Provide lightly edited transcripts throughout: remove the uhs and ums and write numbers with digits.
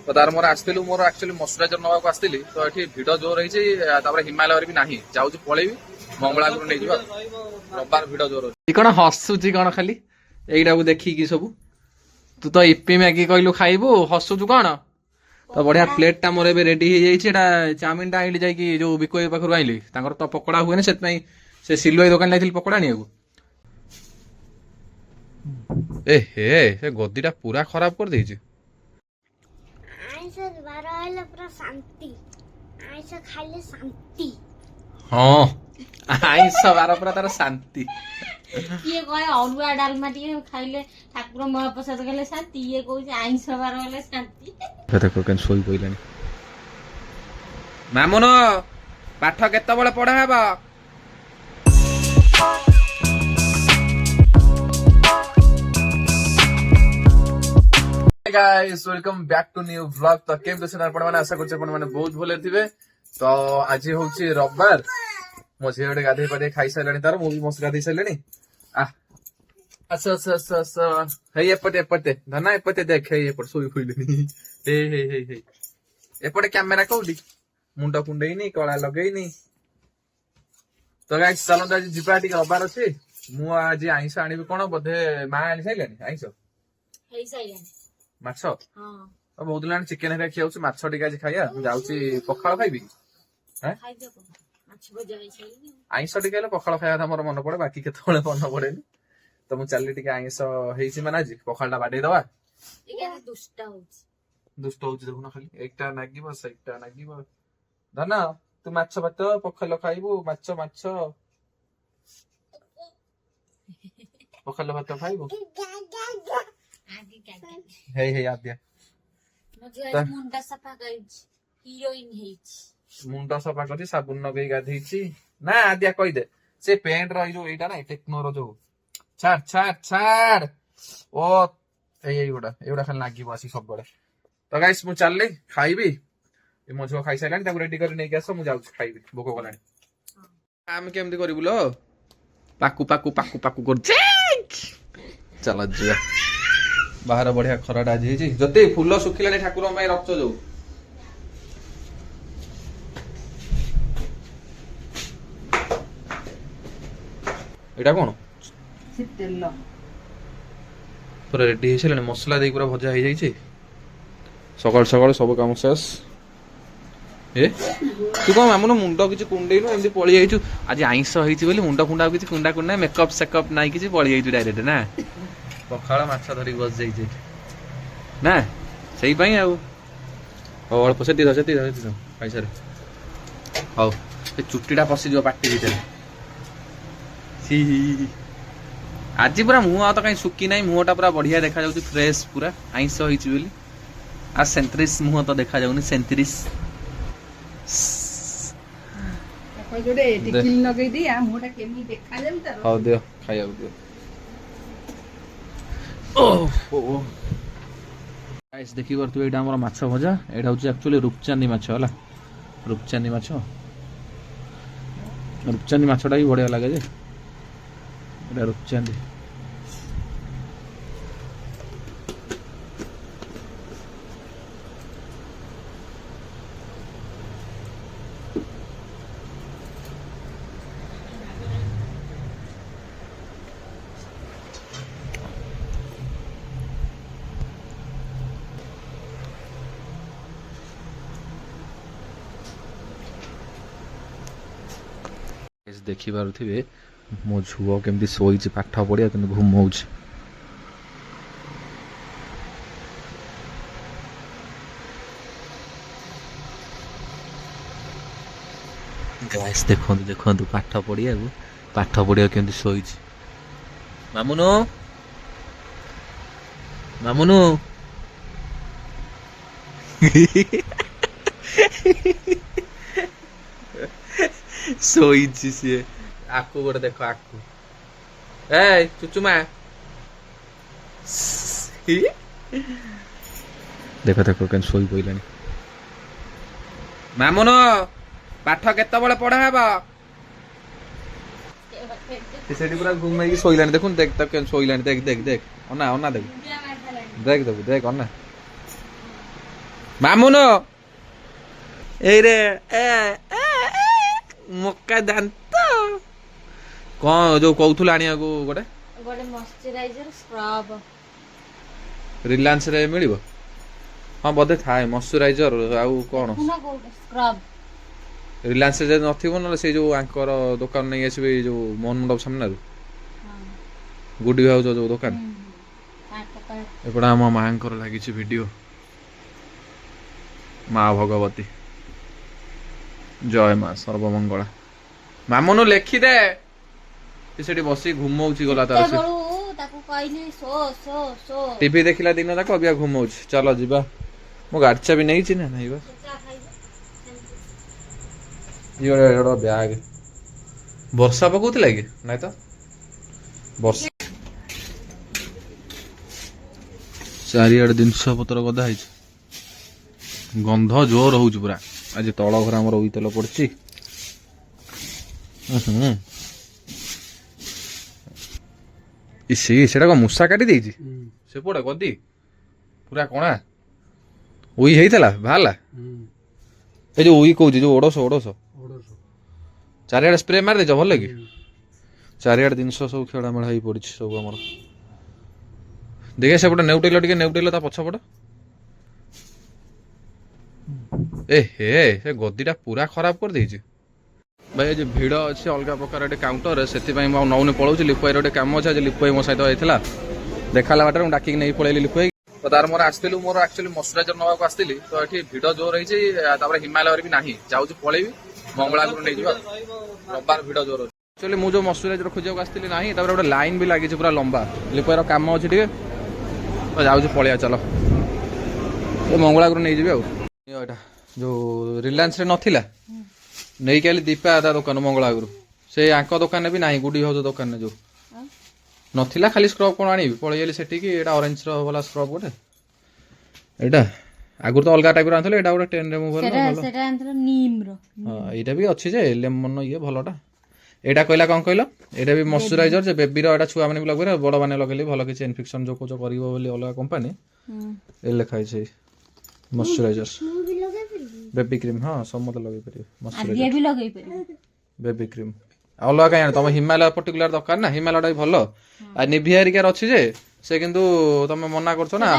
ତ ତାର ମୋର ଆସିଥିଲୁ ମୋର ଆକ୍ଚୁଆଲି ମଶ୍ଚରାଇଜର ନେବାକୁ ଆସିଥିଲି ତ ଏଠି ଭିଡ ଜୋର ହେଇଛି ତାପରେ ହିମାଳୟରେ ବି ନାହିଁ ଯାଉଛି ପଳେଇବି ମଙ୍ଗଳାପୁର ନେଇଯିବା ରବିବାର ଭିଡ ଜୋର ଅଛି କଣ ହସୁଛି କଣ ଖାଲି ଏଇଟାକୁ ଦେଖିକି ସବୁ ତୁ ତ ଇପି ମ୍ୟାଗି କହିଲୁ ଖାଇବୁ ହସୁଛୁ କଣ ତ ବଢିଆ ପ୍ଲେଟ ଟା ମୋର ଏବେ ରେଡି ହେଇଯାଇଛି ଏଟା ଚାଉମିନ ଟା ଆଣିଲି ଯାଇକି ଯୋଉ ବିକୁ ଭାଇ ପାଖରୁ ଆଣିଲି ତାଙ୍କର ତ ପକୋଡା ହୁଏନି ସେଥିପାଇଁ ସେ ସିଲୁ ଭାଇ ଦୋକାନ ଯାଇଥିଲି ପକୋଡା ଆଣିବାକୁ ଏ ହେ ସେ ଗଦିଟା ପୁରା ଖରାପ କରିଦେଇଛି ଆଇଁଷ ବାର ହେଲେ ପୁରା ଶାନ୍ତି ଆଇଁଷ ଖାଇଲେ ଶାନ୍ତି ହଁ ଆଇଁଷ ବାର ପୁରା ତାର ଶାନ୍ତି କିଏ କହେ ଅରୁଆ ଡାଲମା ଟିକେ ଖାଇଲେ ଠାକୁର ମହାପ୍ରସାଦ ଖାଇଲେ ଶାନ୍ତି ଇଏ କହୁଛି ଆଇଁଷ ବାର ହେଲେ ଶାନ୍ତି ଦେଖ କେମିତି ଶୋଇ ପଇଲାଣି ମାମୁନ ପାଠ କେତେବେଳେ ପଢା ହେବ guys welcome back to new vlog तो केम दसन आपण माने आशा करछ आपण माने बहुत भले थिबे तो आज होची रविवार मो झियोडे गाधे पडे खाई सैलणी तार मो भी मस्त गाधे सैलणी आ अच्छा अच्छा अच्छा अच्छा हे एपटे धना एपटे देख हे एपट सोई फुइलनी हे हे हे हे एपटे कैमरा कोडी मुंडा कुंडेइनी कळा लगेइनी तो गाइस चलो आज जिपा टिक रविवार अछि मु आज आइंस आनिबे कोन बधे मा आनि सैलणी आइंस ହେଇ ସାଇଲାଣି ମାଛ ହଁ ବହୁତ ଦିନ ଚିକେନ ହେରିକା ଖିଆଉଛି ମାଛ ଟିକେ ଆଜି ଖାଇବା ମୁଁ ଯାଉଛି ପଖାଳ ଖାଇବି ଖାଇଦିଅ ମାଛ ଭଜା ହେଇସାଇଲାଣି ଆଇଁଷ ଟିକେ ହେଲେ ପଖାଳ ଖାଇବା ମୋର ମନେ ପଡେ ବାକି କେତେବେଳେ ମନେ ପଡେନି ତ ମୁଁ ଚାଲିଲି ଟିକେ ଆଇଁଷ ହେଇଛି ମାନେ ଆଜି ପଖାଳ ଟା ବାଡେଇ ଦବା ଦୁଷ୍ଟ ହଉଛି ଦେଖୁନ ଖାଲି ଏଇଟା ନାଗିବ ସେଇଟା ନାଗିବ ଧନ ତୁ ମାଛ ଭାତ ପଖାଳ ଖାଇବୁ ମାଛ ମାଛ ପଖାଳ ଭାତ ଖାଇବୁ ହେଇ ହେଇ ଆଦ୍ୟା ମୁଣ୍ଡ ସଫା କରିଛି ହିରୋଇନ ହେଇଛି ମୁଣ୍ଡ ସଫା କରି ସାବୁନ ଲଗେଇ ଗାଧେଇଛି ନା ଆଦ୍ୟା କହିଦେ ସେ ପ୍ୟାଣ୍ଟ ର ଯୋଉ ଏଇଟା ନା ଟେକ୍ନୋର ଯୋଉ ଛାଡ ଛାଡ ଛାଡ ଓ ଏଇଗୁଡା ଖାଲି ଲାଗିବ ଆସି ସବୁବେଳେ ତ ଗାଇସ୍ ମୁଁ ଚାଲିଲି ଖାଇବି ମୋ ଝିଅ ଖାଇସାରିଲାଣି ତାକୁ ରେଡି କରି ନେଇକି ଆସ ମୁଁ ଯାଉଛି ଖାଇବି ଭୋକ କଲାଣି ଆମେ କେମିତି କରିବୁ ଲୋ ପାକୁ ପାକୁ ପାକୁ ପାକୁ କରୁଛି ଚାଲ ଯିବା ବାହାର ବଢିଆ ଖରାଟା ଆଜି ହେଇଛି ଯଦି ଫୁଲ ଶୁଖିଲାଣି ଠାକୁରଙ୍କ ପାଇଁ ରକ୍ତ ଯୋଉ ଏଇଟା କଣ ପୁରା ରେଡି ହେଇସାରିଲାଣି ମସଲା ଦେଇକି ପୁରା ଭଜା ହେଇଯାଇଛି ସକାଳୁ ସକାଳୁ ସବୁ କାମ ଶେଷ ଏ ତୁ କଣ ମାମୁନ ମୁଣ୍ଡ କିଛି କୁଣ୍ଡେଇନୁ ଏମିତି ପଳେଇ ଯାଇଛୁ ଆଜି ଆଇଁଷ ହେଇଛି ବୋଲି ମୁଣ୍ଡ ଫୁଣ୍ଡା କିଛି କୁଣ୍ଡା କୁଣ୍ଡା ମେକଅପ ସେକଅପ ନାଇଁ କିଛି ପଳେଇ ଯାଇଛୁ ଡାଇରେକ୍ଟ ନା ପଖାଳ ମାଛ ଧରିକି ବସି ଯାଇଛି ନା ସେଇପାଇଁ ଆଉ ହଉ ଅଳ୍ପ ସେତିକି ଖାଇସାରେ ହଉ ସେ ଚୁଟିଟା ପଶିଯିବ ପାଟି ଭିତରେ ଆଜି ପୁରା ମୁହଁ ଆଉ ତ କାହିଁ ଶୁଖି ନାହିଁ ମୁହଁଟା ପୁରା ବଢିଆ ଦେଖାଯାଉଛି ଫ୍ରେଶ ପୁରା ଆଇଁଷ ହେଇଛି ବୋଲି ଆଉ ସେନ୍ତ୍ରିଶ ମୁହଁ ତ ଦେଖାଯାଉନି ସେନ୍ତ୍ରିଶ ହଉ ଦିଅ ଖାଇବାକୁ ଦିଅ ଦେଖିପାରୁଥିବେ ଏଇଟା ଆମର ମାଛ ଭଜା ଏଇଟା ହଉଛି ଆକ୍ଚୁଆଲି ରୂପଚାନ୍ଦି ମାଛ ହେଲା ରୂପଚାନ୍ଦି ମାଛଟା ବି ବଢିଆ ଲାଗେ ଯେ ଏଇଟା ରୂପଚାନ୍ଦି ଦେଖିପାରୁଥିବେ ମୋ ଝୁଅ କେମିତି ଶୋଇଛି ପାଠ ପଢିବା କିନ୍ତୁ ଘୁମଉଛି ଗାଇସ୍ ଦେଖନ୍ତୁ ଦେଖନ୍ତୁ ପାଠ ପଢିବାକୁ କେମିତି ଶୋଇଛି ମାମୁନୁ ମାମୁନୁ ଶୋଇଛି ସିଏ ଆକୁ ଗୋଟେ ଦେଖ ଆକୁ ଏ ଚୁଚୁମା ଦେଖ ଦେଖ କେମିତି ଶୋଇ ପଇଲାଣି ମାମୁନ ପାଠ କେତେବେଳେ ପଢା ହେବ ସେଠି ପୁରା ଘୁମେଇକି ଶୋଇଲାଣି ଦେଖୁନ ଦେଖ ତ କେମିତି ଶୋଇଲାଣି ଦେଖ ଦେଖ ଦେଖ ଅନା ଅନା ଦେଖ ଦେଖ ଦେବୁ ଦେଖ ଅନା ମାମୁନ ଏଇରେ ମକା ଦାନ୍ତ କଣ ଯୋଉ କହୁଥିଲୁ ଆଣିବାକୁ ଗୋଟେ ଗୋଟେ ମଶ୍ଚରାଇଜର ସ୍କ୍ରବ ରିଲାଏନ୍ସ ରେ ମିଳିବ ହଁ ବୋଧେ ଥାଏ ମଶ୍ଚରାଇଜର ଆଉ କଣ ସ୍କ୍ରବ ରିଲାଏନ୍ସ ରେ ଯଦି ନଥିବ ନହେଲେ ସେଇ ଯୋଉ ଆଙ୍କର ଦୋକାନ ନେଇ ଆସିବେ ଏଇ ଯୋଉ ମୋହନ ମଣ୍ଡପ ସାମ୍ନାରୁ ଗୁଡି ଭାଉଜ ଯୋଉ ଦୋକାନ ଏପଟେ ଆମ ମାଙ୍କର ଲାଗିଛି ଭିଡିଓ ମା ଭଗବତୀ ଜୟ ମା ସର୍ବମଙ୍ଗଳା ମାମୁନୁ ଲେଖିଦେ ସେଠି ବସି ଘୁମଉଛି ଗଲା ତାର ସେ ତାକୁ କହିଲି ଶୋ ଶୋ ଶୋ ଟିଭି ଦେଖିଲା ଦିନ ଯାକ ଅବିକା ଘୁମଉଛି ଚାଲ ଯିବା ମୁଁ ଗାଡି ଚାବି ନେଇଛି ନା ନାଇଁ ବା ବ୍ୟାଗ ବର୍ଷା ପକଉଥିଲା କି ନାଇଁ ତ ବର୍ଷା ଚାରିଆଡେ ଜିନିଷ ପତ୍ର ଗଦା ହେଇଛି ଗନ୍ଧ ଜୋର ହଉଛି ପୁରା ଆଜି ତଳ ଘର ଆମର ଉଇ ତେଲ ପଡିଛି ସେଟା କଣ ମୂଷା କାଟି ଦେଇଛି ସେପଟେ ଗଦି ପୁରା କଣା ଉଇ ହେଇଥିଲା ବାହାରିଲା ଏ ଯୋଉ ଉଇ କହୁଛି ଯୋଉ ଓଡସ ଚାରିଆଡେ ସ୍ପ୍ରେ ମାରି ଦେଇଛ ଭଲ କି ଚାରିଆଡେ ଜିନିଷ ସବୁ ଖେଳାମେଳା ହେଇ ପଡିଛି ସବୁ ଆମର ଦେଖେ ସେପଟେ ନେଉଟେଇଲ ତା ପଛପଟ ଏ ହେ ସେ ଗଦିଟା ପୁରା ଖରାପ କରିଦେଇଛି ଭାଇ ଆଜି ଭିଡ଼ ଅଛି ଅଲଗା ପ୍ରକାର ଗୋଟେ କାଉଣ୍ଟରରେ ସେଥିପାଇଁ ମୁଁ ଆଉ ନଉନି ପଳଉଛି ଲିପୁଆଇର ଗୋଟେ କାମ ଅଛି ଆଜି ଲିପୁଆଇ ମୋ ସହିତ ହେଇଥିଲା ଦେଖାଲା ବାଟରେ ମୁଁ ଡାକିକି ନେଇ ପଳେଇଲି ଲିପୁଆଇ ତ ତାର ମୋର ଆସିଥିଲୁ ମୋର ଆକ୍ଚୁଆଲି ମଶ୍ଚରାଇଜର ନେବାକୁ ଆସିଥିଲି ତ ଏଠି ଭିଡ଼ ଜୋର ହେଇଛି ତାପରେ ହିମାଳୟରେ ବି ନାହିଁ ଯାଉଛି ପଳେଇବି ମଙ୍ଗଳାପୁର ନେଇଯିବା ରବିବାର ଭିଡ଼ ଜୋର ଅଛି ଆକ୍ଚୁଆଲି ମୁଁ ଯୋଉ ମଶ୍ଚରାଇଜର ଖୋଜିବାକୁ ଆସିଥିଲି ନାହିଁ ତାପରେ ଗୋଟେ ଲାଇନ୍ ବି ଲାଗିଛି ପୁରା ଲମ୍ବା ଲିପୁଆଇର କାମ ଅଛି ଟିକେ ତ ଯାଉଛି ପଳେଇବା ଚାଲ ମଙ୍ଗଳାପୁର ନେଇଯିବି ଆଉ ଏଇଟା ଯୋଉ ରିଲାଏନ୍ସରେ ନଥିଲା ନେଇକି ଆଇଲି ଦୀପା ଦା ଦୋକାନ ମଙ୍ଗଳା ଆଗରୁ ସେ ଆଙ୍କ ଦୋକାନରେ ବି ନାହିଁ ଗୁଡି ଭାଉଜ ଦୋକାନରେ ଯୋଉ ନଥିଲା ଖାଲି ସ୍କ୍ରବ କଣ ଆଣିବି ପଳେଇ ଗଲି ସେଠିକି ଏଇଟା ଅରେଞ୍ଜ ର ବାଲା ସ୍କ୍ରବ ଗୋଟେ ଏଇଟା ଆଗରୁ ତ ଅଲଗା ଟାଇପ ର ଆଣିଥିଲେ ଏଇଟା ଗୋଟେ ଟେନ୍ ରିମୁଭର ହଁ ଏଇଟା ବି ଅଛି ଯେ ଲେମନ ଇଏ ଭଲଟା ଏଇଟା କହିଲା କଣ କହିଲ ଏଇଟା ବି ମଶ୍ଚରାଇଜର ଯେ ବେବିର ଏଇଟା ଛୁଆ ମାନେ ବି ଲଗେଇବେ ବଡ ମାନେ ଲଗେଇଲେ ଭଲ କିଛି ଇନଫେକ୍ସନ ଯୋଉ କହୁଛ କରିବ ବୋଲି ଅଲଗା କମ୍ପାନୀ ଏ ଲେଖା ହେଇଛି ମଶ୍ଚରାଇଜର ବେବି କ୍ରିମ ହଁ ସମସ୍ତେ ଲଗେଇ ପାରିବେ ବେବି କ୍ରିମ ଅଲଗା କାଇଁ ଆଣ ତମ ହିମାଲୟ ପର୍ଟିକୁଲାର ଦରକାର ନା ହିମାଲୟଟା ବି ଭଲ ଆଉ ନିଭିଆ ହେରିକାର ଅଛି ଯେ ସେ କିନ୍ତୁ ତମେ ମନା କରୁଛ ନା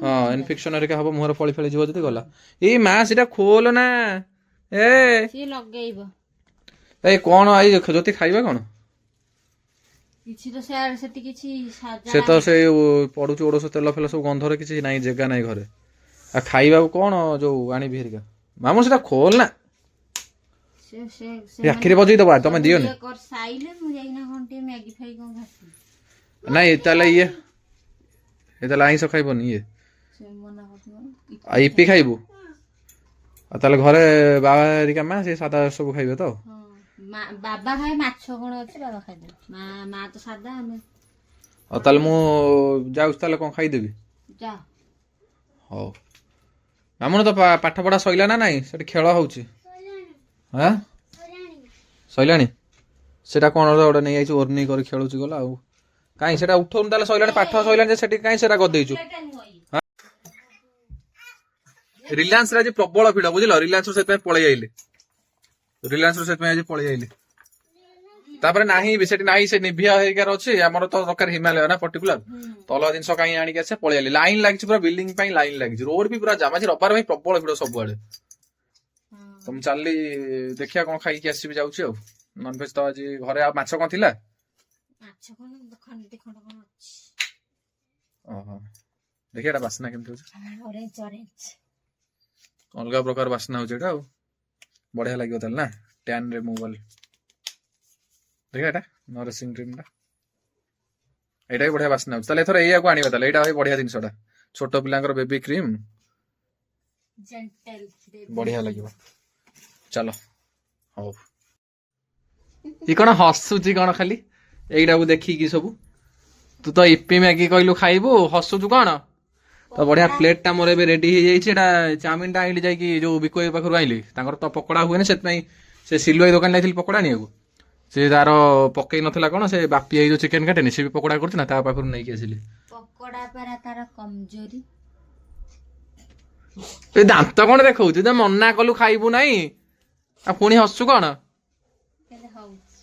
ହଁ ଇନଫେକ୍ସନ ହେରିକା ହବ ମୁହଁରେ ଫଳି ଫଳି ଯିବ ଯଦି ଗଲା ଏଇ ମା ସେଟା ଖୋଲ ନା ଏ କଣ ଆଇ ଜ୍ୟୋତି ଖାଇବା କଣ ସେ ତ ସେଇ ପଡୁଛି ଓଡଶ ତେଲ ଫେଲ ସବୁ ଗନ୍ଧରେ କିଛି ନାହିଁ ଜାଗା ନାହିଁ ଘରେ ଆଉ ଖାଇବାକୁ କଣ ଯୋଉ ଆଣିବି ହେରିକା ମାମୁଁ ସେଟା ଖୋଲ ନା ଆଖିରେ ବଜେଇ ଦବା ତମେ ଦିଅନି ନାଇଁ ତାହେଲେ ଇଏ ତାହେଲେ ଆଇଁଷ ଖାଇବନି ଇଏ ଆଉ ଇପି ଖାଇବୁ ଆଉ ତାହେଲେ ଘରେ ବାବା ହେରିକା ମା ସେ ସାଧା ସବୁ ଖାଇବେ ତ ବାବା ଖାଏ ମାଛ କଣ ଅଛି ବାବା ଖାଇଦେବେ ମା ତ ସାଧା ଆମେ ଆଉ ତାହେଲେ ମୁଁ ଯାଉଛି ତାହେଲେ କଣ ଖାଇଦେବି ହଉ ମାମୁନ ତ ପାଠ ପଢା ସଇଲା ନା ନାଇଁ ସେଠି ଖେଳ ହଉଛି ହଁ ସଇଲାଣି ସେଟା କଣ ଗୋଟେ ନେଇଯାଇଛି ଓର୍ନି କରି ଖେଳୁଛି ଗଲା ଆଉ କାଇଁ ସେଟା ଉଠଉନି ତାହେଲେ ସଇଲାଣି ପାଠ ସଇଲାଣି ଯେ ସେଠି କାଇଁ ସେଟା କରିଦେଇଛୁ ରିଲାଏନ୍ସ ରେ ଆଜି ପ୍ରବଳ ଭିଡ ବୁଝିଲ ରିଲାଏନ୍ସ ରୁ ସେଥିପାଇଁ ପଳେଇ ଆଇଲି ତାପରେ ନାହିଁ ବି ସେଠି ନାହିଁ ସେ ନିଭିଆ ହେରିକାର ଅଛି ଆମର ତ ଦରକାର ହିମାଲୟ ନା ପର୍ଟିକୁଲାର ତଲ ଜିନିଷ କାହିଁ ଆଣିକି ଆସିବା ପଳେଇ ଆଇଲି ଲାଇନ ଲାଗିଛି ପୁରା ବିଲ୍ଡିଂ ପାଇଁ ଲାଇନ ଲାଗିଛି ରୋଡ ବି ପୁରା ଜାମ ଆଜି ରବିବାର ପାଇଁ ପ୍ରବଳ ଭିଡ ସବୁଆଡେ ତ ମୁଁ ଚାଲିଲି ଦେଖିବା କଣ ଖାଇକି ଆସିବି ଯାଉଛି ଆଉ ନନଭେଜ ତ ଆଜି ଘରେ ଆଉ ମାଛ କଣ ଥିଲା ଓହୋ ଦେଖିଆ ଏଟା ବାସ୍ନା କେମିତି ହଉଛି ଅଲଗା ପ୍ରକାର ବାସ୍ନା ହଉଛି ଏଟା ଆଉ ବଢିଆ ଲାଗିବ ତାହେଲେ ନା ଟ୍ୟାନ ରିମୁଭାଲ ଦେଖିଆ ଏଟା ନରିସିଂ କ୍ରିମ ଟା ଏଇଟା ବି ବଢିଆ ବାସ୍ନା ହଉଛି ତାହେଲେ ଏଥର ଏଇଆକୁ ଆଣିବା ତାହେଲେ ଏଇଟା ଭାଇ ବଢିଆ ଜିନିଷଟା ଛୋଟ ପିଲାଙ୍କର ବେବି କ୍ରିମ ବଢିଆ ଲାଗିବ ଚାଲ ହଉ ଇ କଣ ହସୁଛି କଣ ଖାଲି ଏଇଟାକୁ ଦେଖିକି ସବୁ ତୁ ତ ଇପି ମ୍ୟାଗି କହିଲୁ ଖାଇବୁ ହସୁଛୁ କଣ ତ ବଢିଆ ପ୍ଲେଟ ଟା ମୋର ଏବେ ରେଡି ହେଇଯାଇଛି ଏଟା ଚାଉମିନ ଟା ଆଣିଲି ଯାଇକି ଯୋଉ ବିକୁ ପାଖରୁ ଆଣିଲି ତାଙ୍କର ତ ପକୋଡା ହୁଏନି ସେଥିପାଇଁ ସେ ସିଲୁଆଇ ଦୋକାନ ଯାଇଥିଲି ପକୋଡା ଆଣିବାକୁ ସେ ତାର ପକେଇ ନଥିଲା କଣ ସେ ବାପି ଏଇ ଯୋଉ ଚିକେନ କାଟେନି ସେ ବି ପକୋଡା କରୁଛି ନା ତା ପାଖରୁ ନେଇକି ଆସିଲି ପକୋଡା ପରା ତାର କମଜୋରି ଏ ଦାନ୍ତ କଣ ଦେଖଉଛୁ ଯେ ମନା କଲୁ ଖାଇବୁ ନାହିଁ ଆଉ ପୁଣି ହସୁ କଣ? କେତେ ହଉଛି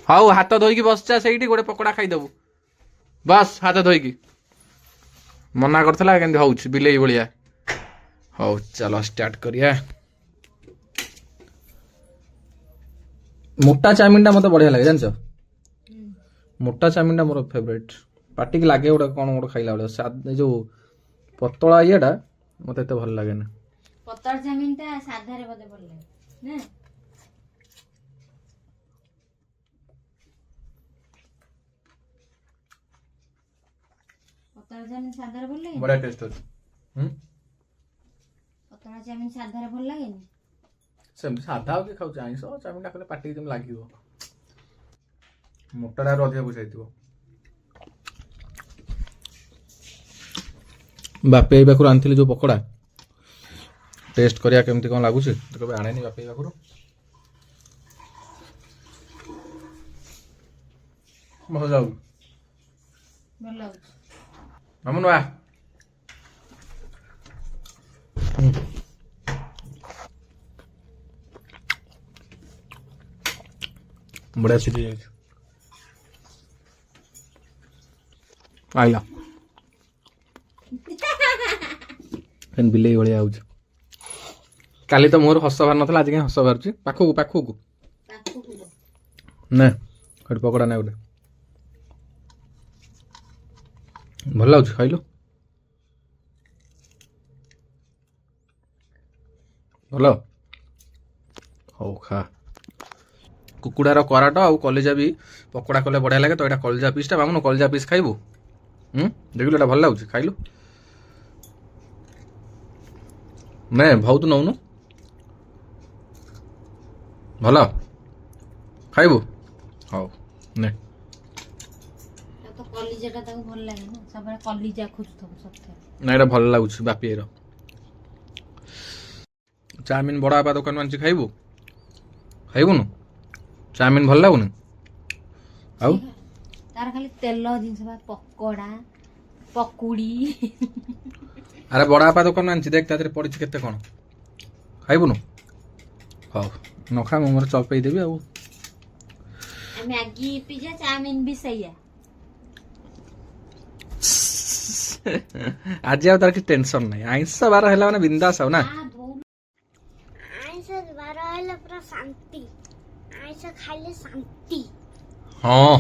ହଉ ହାତ ଧୋଇକି ବସଚା ସେଇଠି ଗୋଟେ ପକୋଡା ଖାଇଦବୁ ବସ୍ ହାତ ଧୋଇକି। ମନା କରିଥିଲା କେମିତି ହଉଛି ବିଲେଇ ଭଳିଆ। ହଉ ଚାଲ ଷ୍ଟାର୍ଟ କରିବା। ମୋଟା ଚାଉମିନ ଟା ମତେ ବଢିଆ ଲାଗେ ଜାଣିଛ। ମୋଟା ଚାଉମିନ ଟା ମୋର ଫେଭରେଟ। ପାଟିକି ଲାଗେ ଗୋଟେ କଣ ଗୋଟେ ଖାଇଲା ବେଳେ ଏ ଯୋଉ ପତଳା ଇଏଟା ମତେ ଏତେ ଭଲ ଲାଗେନି। ପତଳା ଚାଉମିନ ଟା ସାଧାରେ ବୋଧେ ଭଲ ଲାଗେ ନା? ପତଳା ଚାଉମିନ ସାଧାରେ ଭଲ ଲାଗେ? ବଢିଆ ଟେଷ୍ଟ ଅଛି। ପତଳା ଚାଉମିନ ସାଧାରେ ଭଲ ଲାଗେନି? ସେମିତି ସାଧା ଆଉ କିଏ ଖାଉଛି ଆଇଁଷ ଚାଉମିନ ଟା କଲେ ପାଟିକି ଯେମିତି ଲାଗିବ। ମୋଟାଟାରୁ ଅଧିକ ପଇସା ହେଇଥିବ। ବାପି ଭାଇ ପାଖରୁ ଆଣିଥିଲି ଯୋଉ ପକୋଡା ଟେଷ୍ଟ କରିବା କେମିତି କଣ ଲାଗୁଛି। କେବେ ଆଣେନି ବାପି ଭାଇ ପାଖରୁ। ଭଲ ଲାଗୁଛି। ଭଲ ଲାଗୁଛି। ମାମୁନ ଆ ବଢିଆ ସିଝି ଯାଇଛି। ଆଇଲା ବିଲେଇ ଭଳିଆ ହଉଛି। କାଲି ତ ମୋର ହସ ବାହାରୁ ନଥିଲା ଆଜି କାହିଁ ହସ ବାହାରୁଛି। ପାଖକୁ ପାଖକୁ ନେ ଗୋଟେ ପକୋଡା ନେ ଗୋଟେ। ଭଲ ଲାଗୁଛି ଖାଇଲୁ। ଭଲ ହଉ ଖା। କୁକୁଡ଼ାର କରାଟ ଆଉ କଲିଜା ବି ପକୋଡା କଲେ ବଢିଆ ଲାଗେ। ତ ଏଇଟା କଲିଜା ପିସ୍ଟା ମାମୁନ କଲିଜା ପିସ୍ ଖାଇବୁ। ଦେଖିଲୁ ଏଇଟା ଭଲ ଲାଗୁଛି ଖାଇଲୁ। ନେ ବହୁତ ନଉନୁ ଭଲ ଖାଇବୁ। ହଉ ନେ। ତ କଲିଜାଟା ତାକୁ ଭଲ ଲାଗେ ନା ସବୁବେଳେ କଲିଜା ଖୋଜୁଥିବ ସତରେ। ନା ଏଇଟା ଭଲ ଲାଗୁଛି ବାପି ଏର। ଚାଉମିନ ବଡ ବାପା ଦୋକାନରୁ ଆଣିଛି ଖାଇବୁ। ଖାଇବୁନୁ ଚାଉମିନ ଭଲ ଲାଗୁନି ଆଉ? ତାର ଖାଲି ତେଲ ଜିନିଷ ବା ପକୋଡା ପକୁଡି। ଆରେ ବଡ ବାପା ଦୋକାନରୁ ଆଣିଛି ଦେଖ ତା ଦେହରେ ପଡିଛି କେତେ କଣ। ଖାଇବୁନୁ? ହଉ ନ ଖା ମୁଁ ମୋର ଚପେଇ ଦେବି ଆଉ। ମ୍ୟାଗି ପିଜା ଚାଉମିନ ବି ସେଇଆ। ଆଜି ଆଉ ତାର କିଛି ଟେନସନ ନାହିଁ। ଆଇଁଷ ବାର ହେଲା ମାନେ ବିନ୍ଦାସ ଆଉ ନା। ଆଇଁଷ ବାର ହେଲେ ପୁରା ଶାନ୍ତି। ଆଇଁଷ ଖାଇଲେ ଶାନ୍ତି। ହଁ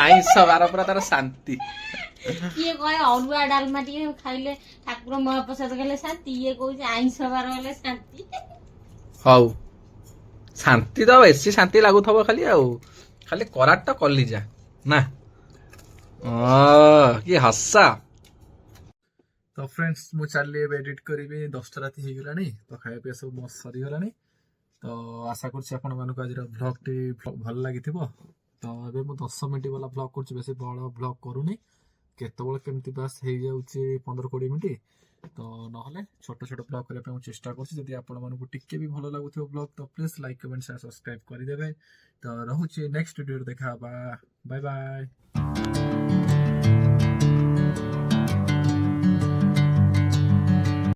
ଆଇଁଷ ବାର ପୁରା ତାର ଶାନ୍ତି। କିଏ କହେ ଅରୁଆ ଡାଲମା ଟିକେ ଖାଇଲେ ଠାକୁର ମହାପ୍ରସାଦ ଖାଇଲେ ଶାନ୍ତି। ଇଏ କହୁଛି ଆଇଁଷ ବାର ହେଲେ ଶାନ୍ତି। ହଉ ଶାନ୍ତି ତ ବେଶୀ ଶାନ୍ତି ଲାଗୁଥିବ ଖାଲି ଆଉ। ଖାଲି କରାଟ କଲିଜା ନା। କି ହସା। ତ ଫ୍ରେଣ୍ଡସ୍ ମୁଁ ଚାଲିଲି ଏବେ ଏଡିଟ୍ କରିବି। 10ଟା ରାତି ହେଇଗଲାଣି ତ ଖାଇବା ପିଇବା ସବୁ ମସ୍ତ ସରିଗଲାଣି। ତ ଆଶା କରୁଛି ଆପଣମାନଙ୍କୁ ଆଜିର ଭ୍ଲଗ୍ଟି ଭଲ ଲାଗିଥିବ। ତ ଏବେ ମୁଁ 10 ମିନିଟ୍ ବାଲା ଭ୍ଲଗ୍ କରୁଛି ବେଶୀ ବଡ଼ ଭ୍ଲଗ୍ କରୁନି। କେତେବେଳେ କେମିତି ବାସ୍ ହେଇଯାଉଛି 15-20 ମିନିଟ୍। ତ ନହେଲେ ଛୋଟ ଛୋଟ ଭ୍ଲଗ୍ କରିବା ପାଇଁ ମୁଁ ଚେଷ୍ଟା କରୁଛି। ଯଦି ଆପଣମାନଙ୍କୁ ଟିକେ ବି ଭଲ ଲାଗୁଥିବ ଭ୍ଲଗ୍ ତ please like comment share subscribe କରିଦେବେ। ତ ରହୁଛି ନେକ୍ସଟ ଭିଡ଼ିଓରେ ଦେଖା ହବା। Bye bye.